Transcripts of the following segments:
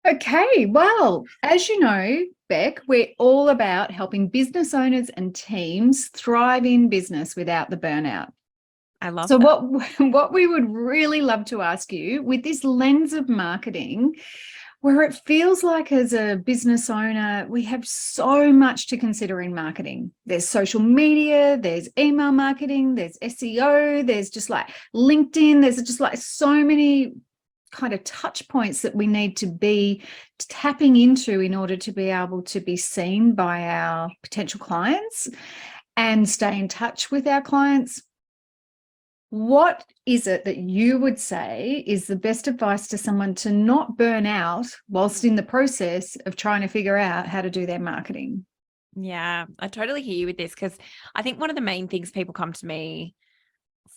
Okay, well, as you know, Bec, we're all about helping business owners and teams thrive in business without the burnout. I love So that. what we would really love to ask you with this lens of marketing, where it feels like as a business owner, we have so much to consider in marketing. There's social media, there's email marketing, there's SEO, there's just like LinkedIn, there's just like so many kind of touch points that we need to be tapping into in order to be able to be seen by our potential clients and stay in touch with our clients. What is it that you would say is the best advice to someone to not burn out whilst in the process of trying to figure out how to do their marketing? Yeah, I totally hear you with this because I think one of the main things people come to me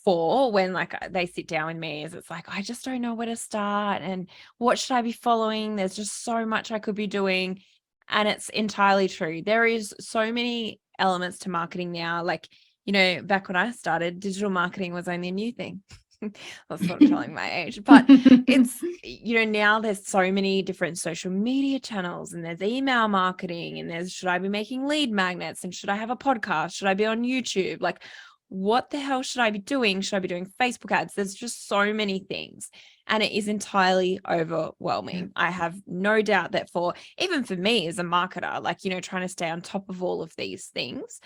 for when like they sit down with me is it's like, I just don't know where to start and what should I be following? There's just so much I could be doing. And it's entirely true. There is so many elements to marketing now. Like, back when I started, digital marketing was only a new thing. That's sort of telling my age, but it's, now there's so many different social media channels and there's email marketing and there's, should I be making lead magnets and should I have a podcast? Should I be on YouTube? Like, what the hell should I be doing? Should I be doing Facebook ads? There's just so many things and it is entirely overwhelming. I have no doubt that even for me as a marketer, like, trying to stay on top of all of these things,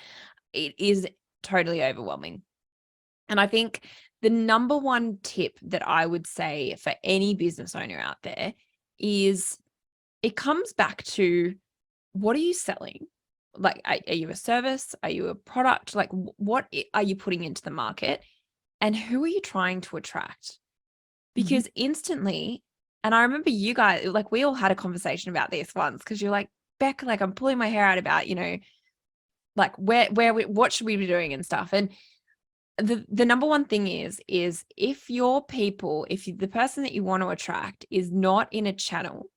it is totally overwhelming. And I think the number one tip that I would say for any business owner out there is it comes back to, what are you selling? Like, are you a service? Are you a product? Like, what are you putting into the market? And who are you trying to attract? Because instantly, and I remember you guys, like, we all had a conversation about this once because you're like, Bec, like, I'm pulling my hair out about, like, what should we be doing and stuff. And the number one thing is if the person that you want to attract is not in a channel,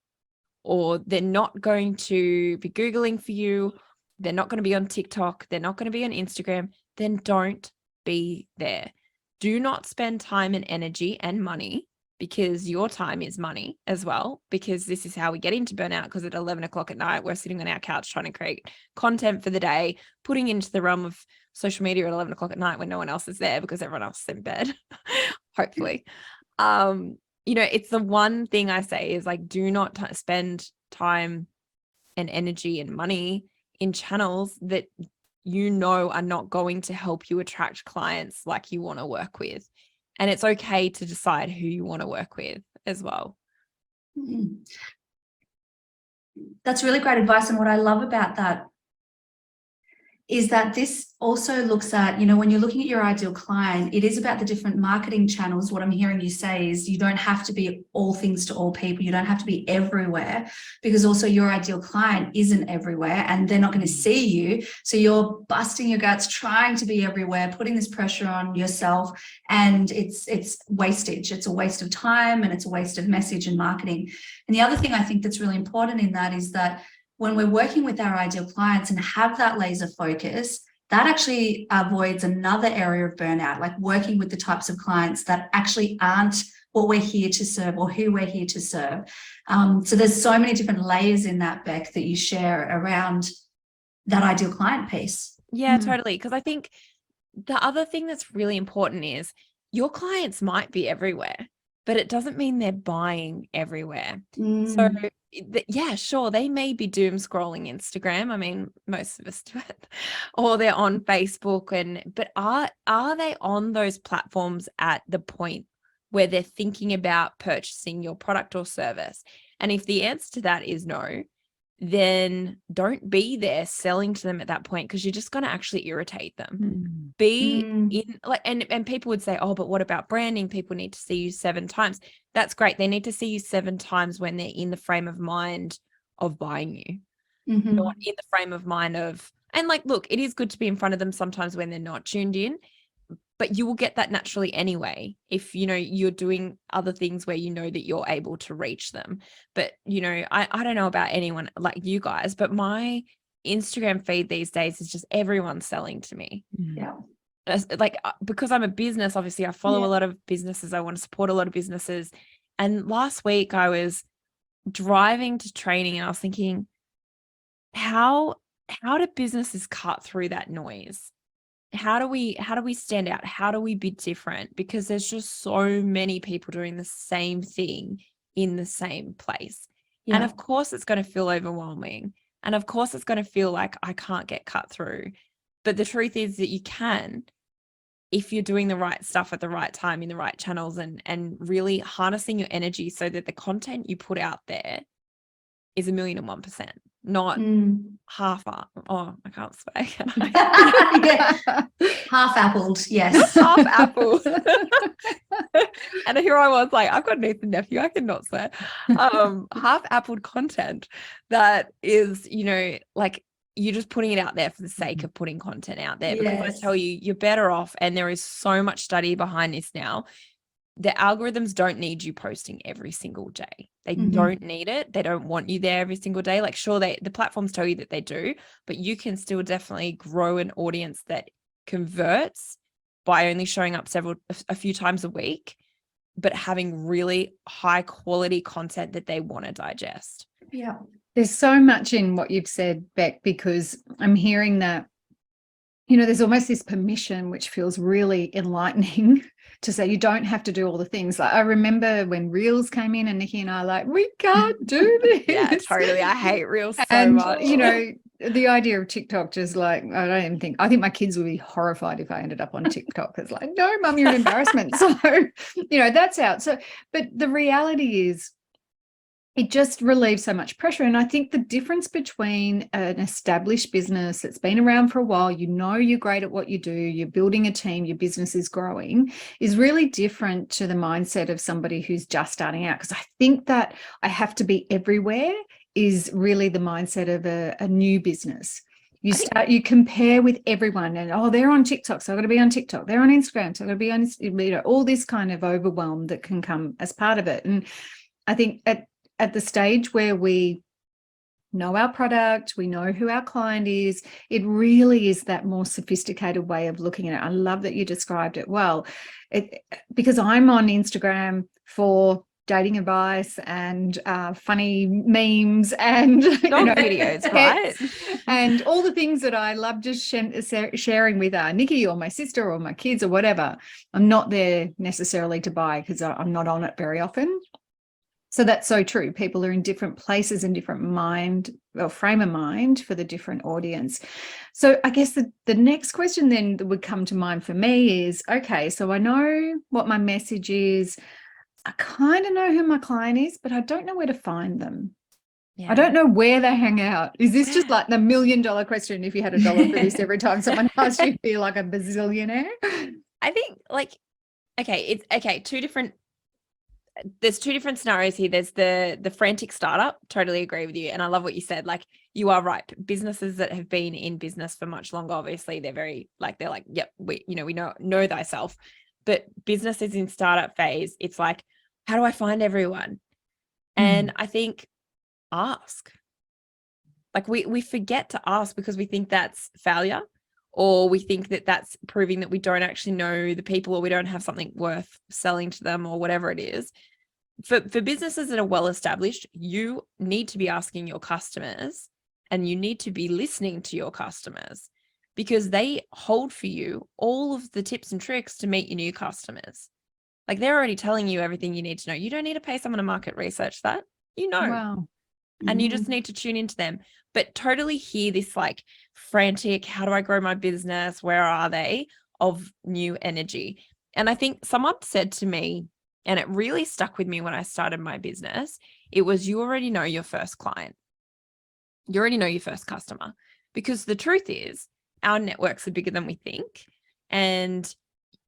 or they're not going to be Googling for you, they're not going to be on TikTok, they're not going to be on Instagram, then don't be there. Do not spend time and energy and money, because your time is money as well, because this is how we get into burnout, because at 11 o'clock at night, we're sitting on our couch trying to create content for the day, putting into the realm of social media at 11 o'clock at night when no one else is there because everyone else is in bed, hopefully. It's the one thing I say is, like, do not spend time and energy and money in channels that are not going to help you attract clients like you want to work with. And it's okay to decide who you want to work with as well. That's really great advice. And what I love about that is that this also looks at, when you're looking at your ideal client, it is about the different marketing channels. What I'm hearing you say is you don't have to be all things to all people. You don't have to be everywhere, because also your ideal client isn't everywhere and they're not going to see you. So you're busting your guts, trying to be everywhere, putting this pressure on yourself. And it's wastage. It's a waste of time and it's a waste of message and marketing. And the other thing I think that's really important in that is that when we're working with our ideal clients and have that laser focus, that actually avoids another area of burnout, like working with the types of clients that actually aren't what we're here to serve or who we're here to serve. So there's so many different layers in that, Bec, that you share around that ideal client piece. Yeah, totally. Because I think the other thing that's really important is your clients might be everywhere, but it doesn't mean they're buying everywhere. So yeah, sure, they may be doom scrolling Instagram. I mean, most of us do it. Or they're on Facebook, but are they on those platforms at the point where they're thinking about purchasing your product or service? And if the answer to that is no, then don't be there selling to them at that point, because you're just going to actually irritate them. Be in, like, and people would say, oh, but what about branding? People need to see you 7 times. That's great. They need to see you 7 times when they're in the frame of mind of buying you, not in the frame of mind of, and like, look, it is good to be in front of them sometimes when they're not tuned in, but you will get that naturally anyway if you're doing other things where that you're able to reach them. But I don't know about anyone like you guys, but my Instagram feed these days is just everyone selling to me. Yeah. Like, because I'm a business, obviously I follow a lot of businesses, I want to support a lot of businesses, and last week I was driving to training, and I was thinking, how do businesses cut through that noise? How do we stand out? How do we be different? Because there's just so many people doing the same thing in the same place. Yeah. And of course it's going to feel overwhelming. And of course it's going to feel like I can't get cut through. But the truth is that you can, if you're doing the right stuff at the right time in the right channels, and really harnessing your energy so that the content you put out there is 1,000,001%, not I can't say. Yeah. Half-appled, yes. Half-appled. And here I was like, I've got an Ethan nephew, I cannot swear. Half-appled content that is, like, you're just putting it out there for the sake of putting content out there. Because I tell you, you're better off, and there is so much study behind this now. The algorithms don't need you posting every single day. They don't need it. They don't want you there every single day. Like, sure, the platforms tell you that they do, but you can still definitely grow an audience that converts by only showing up a few times a week, but having really high quality content that they want to digest. Yeah. There's so much in what you've said, Bec, because I'm hearing that, there's almost this permission, which feels really enlightening, to say you don't have to do all the things. Like, I remember when Reels came in, and Nicky and I are like, we can't do this. Yeah, totally. I hate Reels so much. The idea of TikTok, just like, I think my kids would be horrified if I ended up on TikTok. It's like, no, Mum, you're an embarrassment. So, that's out. So, but the reality is, it just relieves so much pressure. And I think the difference between an established business that's been around for a while, you're great at what you do, you're building a team, your business is growing, is really different to the mindset of somebody who's just starting out. Because I think that I have to be everywhere is really the mindset of a new business. You compare with everyone, and they're on TikTok, so I've got to be on TikTok. They're on Instagram, so I've got to be on, all this kind of overwhelm that can come as part of it. And I think at the stage where we know our product, we know who our client is, it really is that more sophisticated way of looking at it. I love that you described it well, because I'm on Instagram for dating advice and funny memes and videos, right? And all the things that I love just sharing with Nicky or my sister or my kids or whatever. I'm not there necessarily to buy, because I'm not on it very often. So that's so true. People are in different places and different frame of mind for the different audience. So I guess the next question then that would come to mind for me is, okay, so I know what my message is. I kind of know who my client is, but I don't know where to find them. Yeah. I don't know where they hang out. Is this just like the $1 million question? If you had $1 for this every time someone asked you, feel like a bazillionaire? I think there's two different scenarios here. There's the frantic startup. Totally agree with you. And I love what you said. Like, you are right. Businesses that have been in business for much longer, obviously they're like, yep, we know thyself. But businesses in startup phase, it's like, how do I find everyone? And I think ask. Like, we forget to ask because we think that's failure, or we think that that's proving that we don't actually know the people, or we don't have something worth selling to them, or whatever it is. For businesses that are well established, you need to be asking your customers, and you need to be listening to your customers, because they hold for you all of the tips and tricks to meet your new customers. Like, they're already telling you everything you need to know. You don't need to pay someone to market research that, Wow. And you just need to tune into them. But totally hear this like frantic, how do I grow my business? Where are they? Of new energy. And I think someone said to me, and it really stuck with me when I started my business, it was, you already know your first client. You already know your first customer. Because the truth is, our networks are bigger than we think. And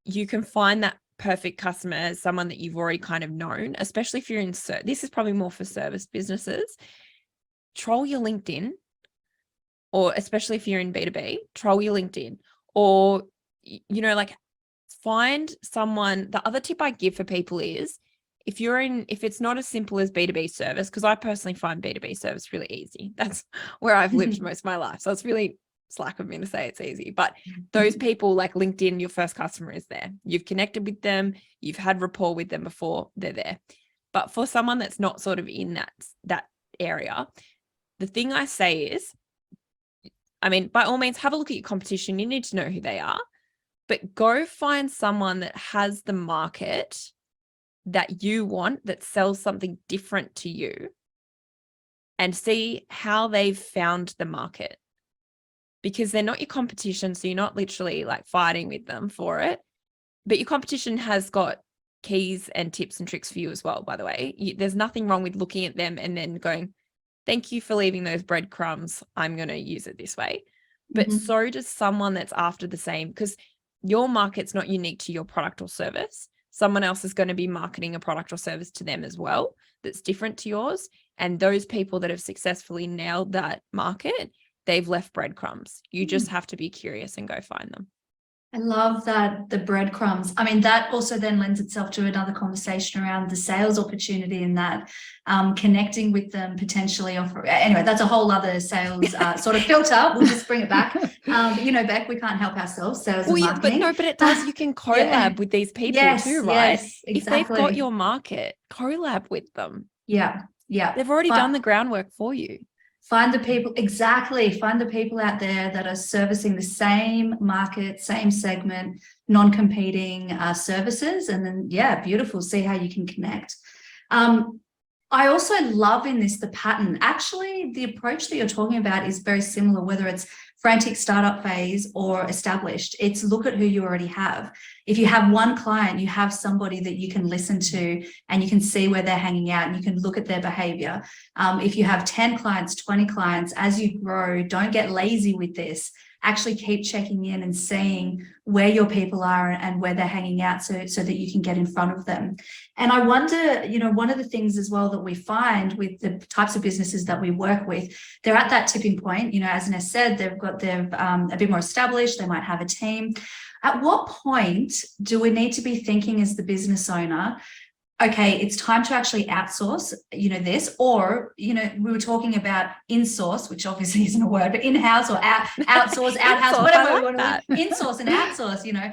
you can find that perfect customer as someone that you've already kind of known, especially if you're in, this is probably more for service businesses. Troll your LinkedIn, or especially if you're in B2B, troll your LinkedIn, or, like, find someone. The other tip I give for people is, if it's not as simple as B2B service, because I personally find B2B service really easy. That's where I've lived most of my life. So it's really slack of me to say it's easy, but those people, like LinkedIn, your first customer is there. You've connected with them. You've had rapport with them before, they're there. But for someone that's not sort of in that area, the thing I say is, I mean, by all means, have a look at your competition. You need to know who they are, but go find someone that has the market that you want, that sells something different to you, and see how they've found the market. Because they're not your competition, so you're not literally like fighting with them for it, but your competition has got keys and tips and tricks for you as well, by the way. There's nothing wrong with looking at them and then going, thank you for leaving those breadcrumbs. I'm going to use it this way. But so does someone that's after the same, because your market's not unique to your product or service. Someone else is going to be marketing a product or service to them as well that's different to yours. And those people that have successfully nailed that market, they've left breadcrumbs. You just have to be curious and go find them. I love that, the breadcrumbs. I mean, that also then lends itself to another conversation around the sales opportunity in that, connecting with them potentially. Anyway, that's a whole other sales sort of filter. We'll just bring it back. You know, Bec, we can't help ourselves, sales and marketing. But it does. You can collab with these people too, right? Yes, exactly. If they've got your market, collab with them. Yeah. They've already done the groundwork for you. Find the people out there that are servicing the same market, same segment, non-competing services. And then, beautiful. See how you can connect. I also love in this, the pattern. Actually, the approach that you're talking about is very similar, whether it's frantic startup phase or established. It's look at who you already have. If you have one client, you have somebody that you can listen to and you can see where they're hanging out and you can look at their behavior. If you have 10 clients, 20 clients, as you grow, don't get lazy with this. Actually keep checking in and seeing where your people are and where they're hanging out so that you can get in front of them. And I wonder, you know, one of the things as well that we find with the types of businesses that we work with, they're at that tipping point. You know, as Ness said, they're a bit more established, they might have a team. At what point do we need to be thinking as the business owner, okay, it's time to actually outsource, you know, this, or, you know, we were talking about insource, which obviously isn't a word, but in-house or outsource, outhouse, whatever we want to insource and outsource, you know,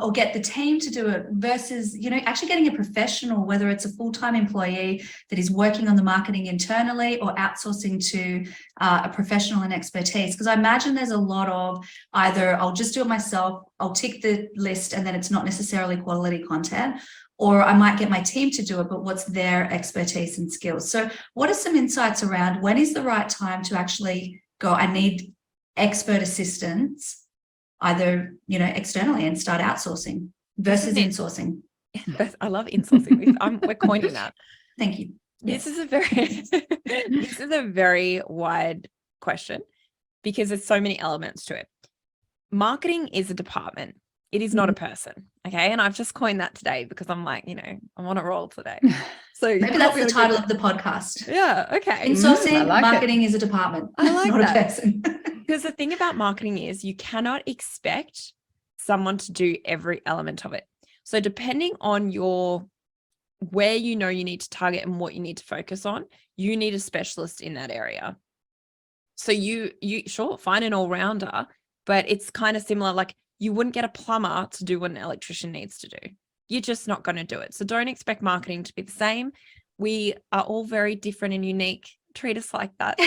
or get the team to do it versus, you know, actually getting a professional, whether it's a full-time employee that is working on the marketing internally or outsourcing to a professional and expertise. Because I imagine there's a lot of either I'll just do it myself, I'll tick the list and then it's not necessarily quality content, or I might get my team to do it, but what's their expertise and skills? So what are some insights around when is the right time to actually go, I need expert assistance, either, you know, externally and start outsourcing versus insourcing? I love insourcing. We're coining that. Thank you. Yes. This is a very wide question because there's so many elements to it. Marketing is a department. It is not a person. Okay. And I've just coined that today because I'm like, you know, I'm on a roll today. So maybe that's the title of the podcast. Yeah. Okay. Insourcing, marketing is a department. I like not that. A person. Because the thing about marketing is you cannot expect someone to do every element of it. So depending on where you know you need to target and what you need to focus on, you need a specialist in that area. So you sure, find an all-rounder, but it's kind of similar. Like, you wouldn't get a plumber to do what an electrician needs to do. You're just not going to do it. So don't expect marketing to be the same. We are all very different and unique. Treat us like that.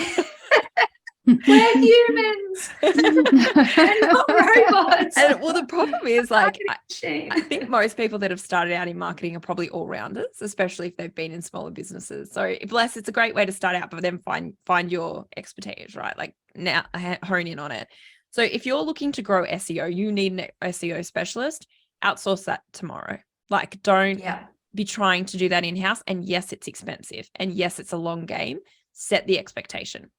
We're humans. We're not robots. And well, the problem is, like, I think most people that have started out in marketing are probably all-rounders, especially if they've been in smaller businesses. So it's a great way to start out, but then find your expertise, right? Like, now hone in on it. So if you're looking to grow SEO, you need an SEO specialist. Outsource that tomorrow. Like, don't be trying to do that in-house. And yes, it's expensive. And yes, it's a long Set the expectation.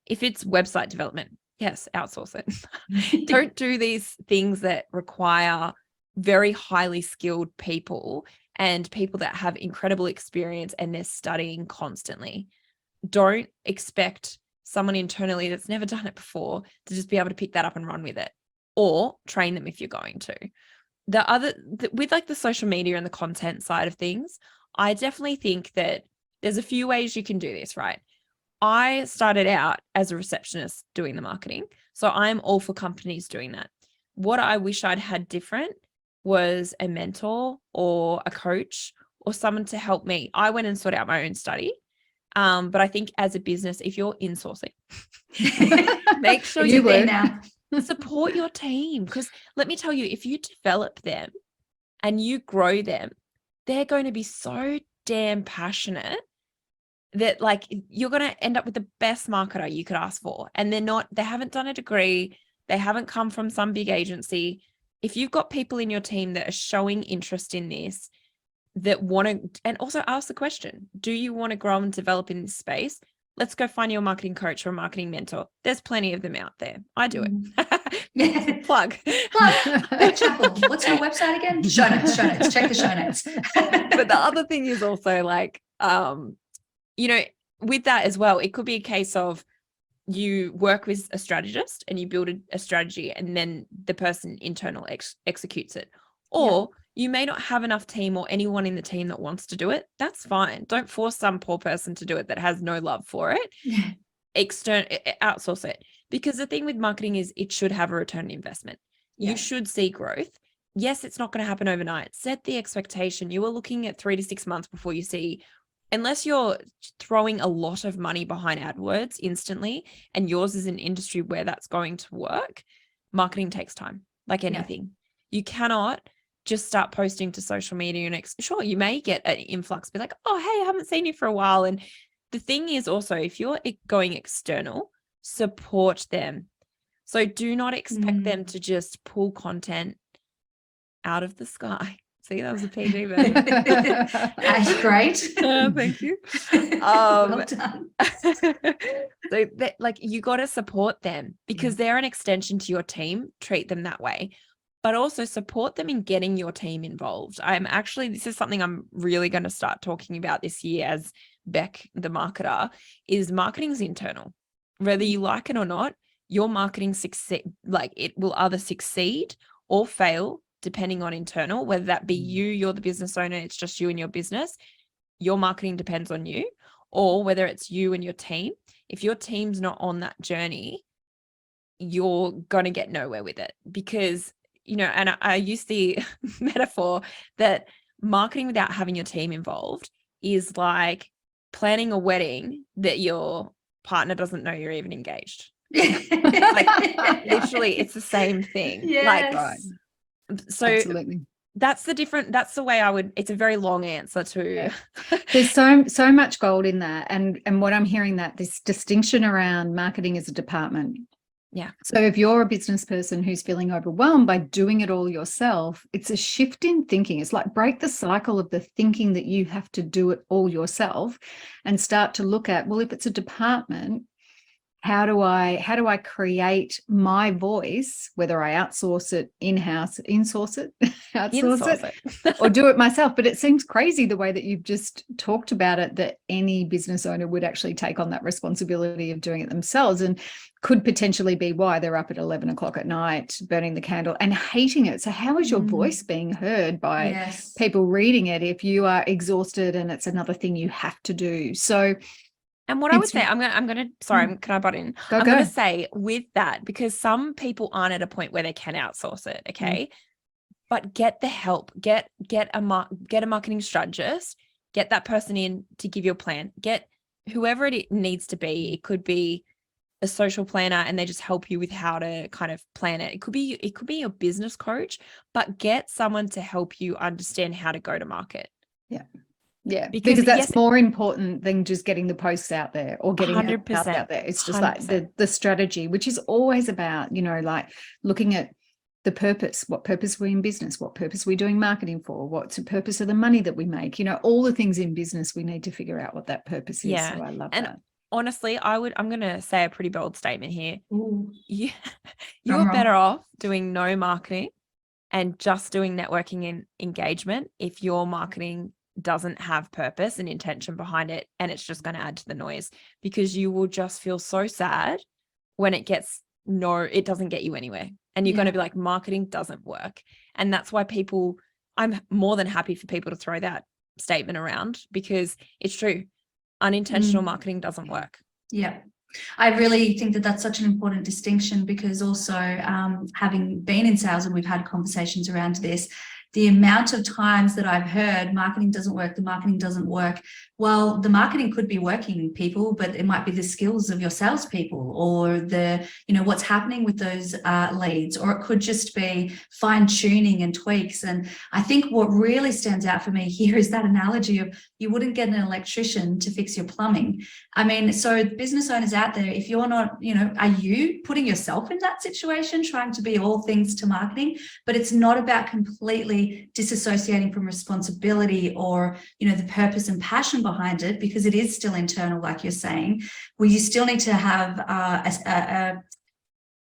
If it's website development, yes, outsource it. Don't do these things that require very highly skilled people and people that have incredible experience and they're studying constantly. Don't expect someone internally that's never done it before to just be able to pick that up and run with it, or train them if you're going to. With like the social media and the content side of things, I definitely think that there's a few ways you can do this, right? I started out as a receptionist doing the marketing. So I'm all for companies doing that. What I wish I'd had different was a mentor or a coach or someone to help me. I went and sorted out my own study. But I think as a business, if you're insourcing, make sure You're you there now. support your team. Because let me tell you, if you develop them and you grow them, they're going to be so damn passionate that like you're going to end up with the best marketer you could ask for. And they haven't done a degree. They haven't come from some big agency. If you've got people in your team that are showing interest in this, that want to, and also ask the question, do you want to grow and develop in this space? Let's go find your marketing coach or marketing mentor. There's plenty of them out there. I do it. Yeah. Plug. Bec Chappell. What's your website again? Show notes. Check the show notes. But the other thing is also like, with that as well, it could be a case of you work with a strategist and you build a strategy and then the person internal executes it. Or you may not have enough team or anyone in the team that wants to do it. That's fine. Don't force some poor person to do it that has no love for it. Outsource it. Because the thing with marketing is it should have a return on investment. You should see growth. Yes, it's not going to happen overnight. Set the expectation. You are looking at 3 to 6 months before you see, unless you're throwing a lot of money behind AdWords instantly, and yours is an industry where that's going to work, marketing takes time, like anything. You cannot just start posting to social media and sure, you may get an influx, be like, oh, hey, I haven't seen you for a while. And the thing is also, if you're going external, support them. So do not expect them to just pull content out of the sky. See, that was a PG version. That's great. Thank you. Well done. So like you got to support them because they're an extension to your team. Treat them that way. But also support them in getting your team involved. This is something I'm really going to start talking about this year as Bec, the marketer, is marketing's internal. Whether you like it or not, your marketing it will either succeed or fail depending on internal, whether that be you're the business owner, it's just you and your business, your marketing depends on you, or whether it's you and your team. If your team's not on that journey, you're going to get nowhere with it because and I use the metaphor that marketing without having your team involved is like planning a wedding that your partner doesn't know you're even engaged. Literally, it's the same thing. Yes. So Absolutely. that's the way it's a very long answer to. There's so much gold in that. And what I'm hearing that this distinction around marketing as a department. Yeah. So if you're a business person who's feeling overwhelmed by doing it all yourself, it's a shift in thinking. It's like break the cycle of the thinking that you have to do it all yourself and start to look at, well, if it's a department, how do I create my voice, whether I outsource it in-house, outsource it, or do it myself? But it seems crazy the way that you've just talked about it, that any business owner would actually take on that responsibility of doing it themselves, and could potentially be why they're up at 11 o'clock at night, burning the candle and hating it. So how is your voice being heard by people reading it if you are exhausted and it's another thing you have to do? So and what I would say, can I butt in? I'm going to say with that, because some people aren't at a point where they can outsource it. Okay. But get the help, get a marketing strategist, get that person in to give you a plan, get whoever it needs to be. It could be a social planner and they just help you with how to kind of plan it. It could be your business coach, but get someone to help you understand how to go to market. Yeah. Yeah, because that's more important than just getting the posts out there or getting it out there. It's just 100%. Like the strategy, which is always about, like looking at the purpose. What purpose are we in business? What purpose are we doing marketing for? What's the purpose of the money that we make? All the things in business, we need to figure out what that purpose is. Yeah. So I love that. And honestly, I'm going to say a pretty bold statement here. You are better off doing no marketing and just doing networking and engagement if your marketing doesn't have purpose and intention behind it, and it's just going to add to the noise, because you will just feel so sad when it doesn't get you anywhere, and you're going to be like, marketing doesn't work. And that's why I'm more than happy for people to throw that statement around, because it's true. Unintentional marketing doesn't work. Yeah. I really think that that's such an important distinction, because also having been in sales, and we've had conversations around this, the amount of times that I've heard marketing doesn't work, the marketing doesn't work. Well, the marketing could be working, people, but it might be the skills of your salespeople, or the, what's happening with those leads, or it could just be fine tuning and tweaks. And I think what really stands out for me here is that analogy of you wouldn't get an electrician to fix your plumbing. I mean, so business owners out there, if you're not, are you putting yourself in that situation, trying to be all things to marketing? But it's not about completely disassociating from responsibility or, the purpose and passion behind it, because it is still internal, like you're saying, where you still need to have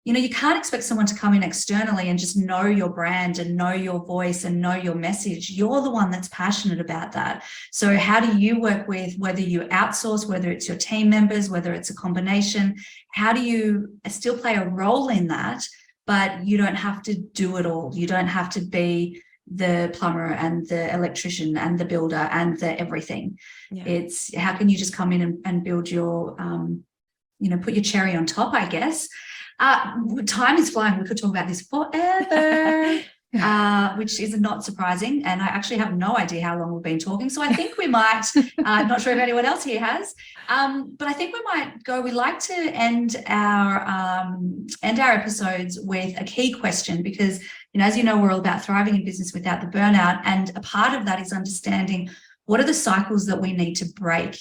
you can't expect someone to come in externally and just know your brand and know your voice and know your message. You're the one that's passionate about that. So how do you work with, whether you outsource, whether it's your team members, whether it's a combination, how do you still play a role in that, but you don't have to do it all. You don't have to be the plumber and the electrician and the builder and the everything. Yeah. It's how can you just come in and build your, put your cherry on top, I guess. Time is flying. We could talk about this forever, which is not surprising. And I actually have no idea how long we've been talking. So I think we might, not sure if anyone else here has, but I think we might go. We like to end our episodes with a key question, because, as you know, we're all about thriving in business without the burnout. And a part of that is understanding what are the cycles that we need to break.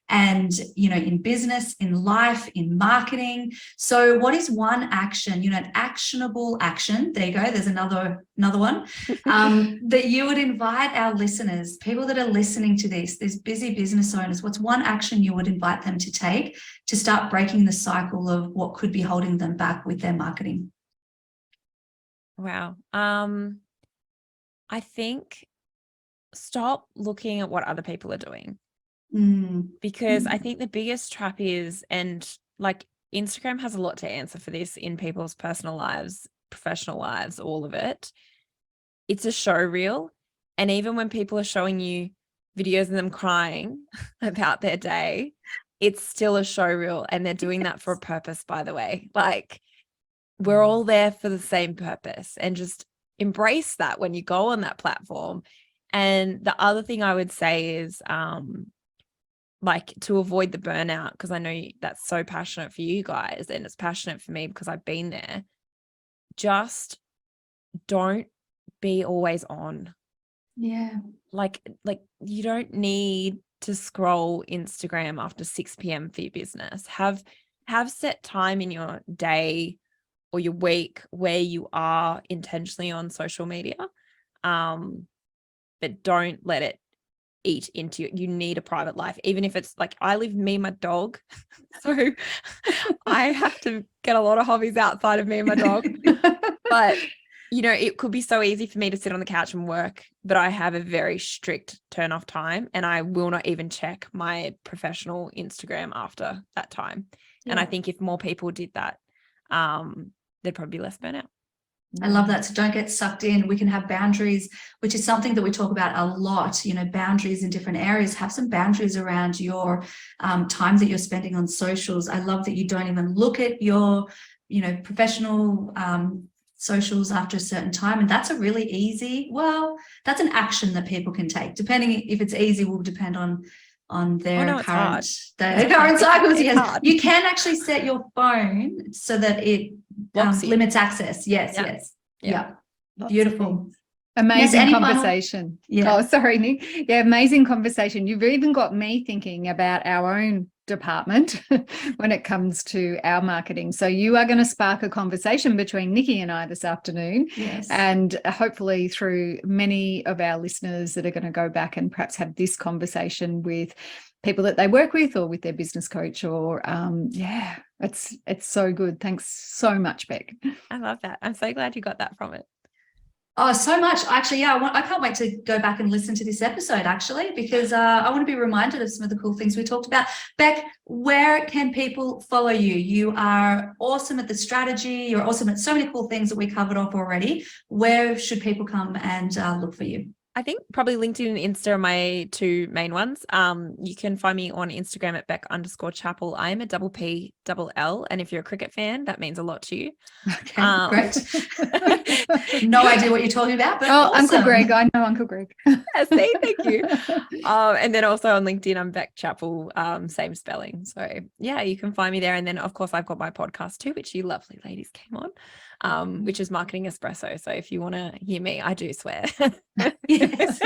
And, in business, in life, in marketing. So what is one action, an actionable action, there you go, there's another one, that you would invite our listeners, people that are listening to this, these busy business owners, what's one action you would invite them to take to start breaking the cycle of what could be holding them back with their marketing? Wow. I think stop looking at what other people are doing. Because I think the biggest trap is, and like Instagram has a lot to answer for this in people's personal lives, professional lives, all of it. It's a show reel. And even when people are showing you videos of them crying about their day, it's still a show reel. And they're doing that for a purpose, by the way. Like, we're all there for the same purpose, and just embrace that when you go on that platform. And the other thing I would say is, like, to avoid the burnout, because I know that's so passionate for you guys, and it's passionate for me because I've been there. Just don't be always on. Yeah. Like you don't need to scroll Instagram after 6 p.m. for your business. Have set time in your day or your week where you are intentionally on social media. But don't let it eat into you. You need a private life, even if it's like, I live me and my dog, so I have to get a lot of hobbies outside of me and my dog. But it could be so easy for me to sit on the couch and work, but I have a very strict turn off time, and I will not even check my professional Instagram after that time. Yeah. And I think if more people did that, there'd probably be less burnout. I love that. So don't get sucked in. We can have boundaries, which is something that we talk about a lot, boundaries in different areas. Have some boundaries around your time that you're spending on socials. I love that you don't even look at your, professional socials after a certain time. And that's a really easy, that's an action that people can take. Depending if it's easy will depend on their current cycles. Yes. You can actually set your phone so that it limits access. Yes. Yeah. Beautiful. Amazing conversation. Yeah. Oh, sorry, Nick. Yeah, amazing conversation. You've even got me thinking about our own department when it comes to our marketing. So you are going to spark a conversation between Nicky and I this afternoon. Yes. And hopefully through many of our listeners that are going to go back and perhaps have this conversation with people that they work with or with their business coach, or it's so good. Thanks so much, Bec. I love that. I'm so glad you got that from it. Oh, so much. Actually, I can't wait to go back and listen to this episode, actually, because I want to be reminded of some of the cool things we talked about. Bec, where can people follow you? You are awesome at the strategy. You're awesome at so many cool things that we covered off already. Where should people come and look for you? I think probably LinkedIn and Insta are my two main ones. You can find me on Instagram at Bec_Chappell. I am a double P, double L. And if you're a cricket fan, that means a lot to you. Okay, great. No idea what you're talking about, but Oh, awesome. Uncle Greg. I know Uncle Greg. See, thank you. And then also on LinkedIn, I'm Bec Chappell, same spelling. So yeah, you can find me there. And then of course I've got my podcast too, which you lovely ladies came on, which is Marketing Espresso. So if you want to hear me, I do swear. Yes.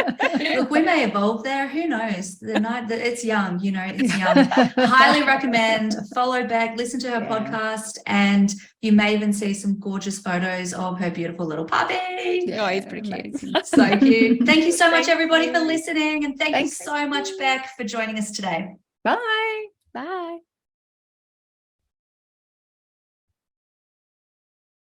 Look, we may evolve there. Who knows? It's young, you know, it's young. Highly recommend, follow Bec, listen to her podcast, and you may even see some gorgeous photos of her beautiful little puppy. Oh, he's pretty cute. So cute. Thank you so much, Thank everybody, you. for listening. And thank you Thanks. so much, Bec, for joining us today. Bye. Bye.